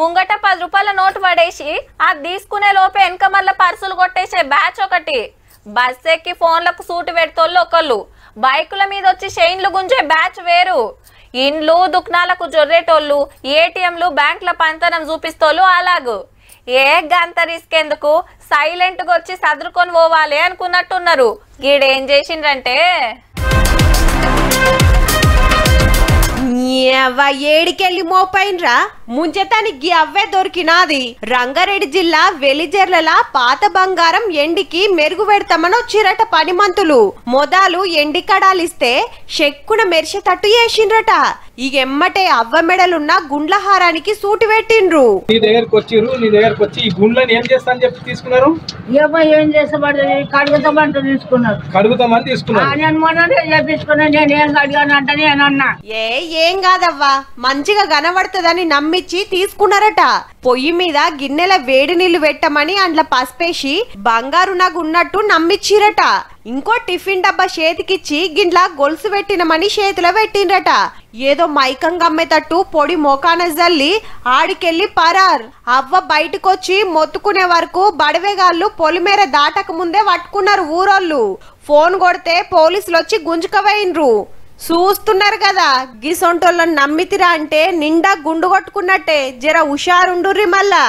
ముంగట 10 రూపాయల నోటు పడేసి అది తీసుకునే లోపే వెనక మళ్ళీ పర్సులు కొట్టేసే బ్యాచ్ ఒకటి. బస్ ఎక్కి ఫోన్లకు సూటు పెడతోళ్ళు ఒకళ్ళు, బైకుల మీద వచ్చి చైన్లు గుంజే బ్యాచ్ వేరు. ఇండ్లు దుకాణాలకు జొర్రేటోళ్ళు, ఏటీఎంలు బ్యాంకుల పంతనం చూపిస్తోళ్ళు అలాగు. ఏ గంత రిస్క్ ఎందుకు, సైలెంట్గా వచ్చి సదురుకొని పోవాలి అనుకున్నట్టున్నారు. గీడేం చేసిండ్రంటే ఏడికెళ్ళి మోపైన్రా ముంచెతానికి అవ్వే దొరికినాది. రంగారెడ్డి జిల్లా వెలిజర్ల పాత బంగారం ఎండికి మెరుగు పెడతామని వచ్చిరట పనిమంతులు. మొదలు ఎండి కడాలిస్తే చెక్కున మెరిసేటట్టు చేసిండ్రట. ఇక ఎమ్మటే అవ్వ మెడలున్న గుండ్ల హారానికి సూటి పెట్టిండ్రు. నీ దగ్గరకు వచ్చిర్రు, నీ దగ్గరకు వచ్చి ఈ గుండ్లని ఏం చేస్తా అని చెప్పి తీసుకున్నారు. ఏం చేస్తామంటే కడుగుతామంటే తీసుకున్నారు. కడుగుతామని తీసుకున్నారు. నేను మొన్ననే చేపించుకున్నా, నేను ఏం కడిగాను అంటే నేనన్నా ఏం కాదవ్వా మంచిగా కనబడుతుందని నమ్మిచ్చి తీసుకున్నారట. పొయ్యి మీద గిన్నెల వేడి నీళ్లు పెట్టమని అందులో పసుపేసి బంగారు నగు ఉన్నట్టు నమ్మిచ్చిరట. ఇంకో టిఫిన్ డబ్బా చేతికిచ్చి గిట్లా గొలుసు పెట్టినమని చేతిలో పెట్టిండ్రట. ఏదో మైకం గమ్మేటట్టు పొడి మోకాన జల్లి ఆడికెళ్ళి పరార్. అవ్వ బయటకొచ్చి మొత్తుకునే వరకు బడవేగాళ్ళు పొలిమేర దాటక ముందే పట్టుకున్నారు ఊరోళ్ళు. ఫోన్ కొడితే పోలీసులు వచ్చి గుంజుకపోయిన్రు. చూస్తున్నారు కదా, గిసొంటోళ్ళని నమ్మితిరా అంటే నిండా గుండు కొట్టుకున్నట్టే. జర హుషారుండుర్రి మళ్ళా.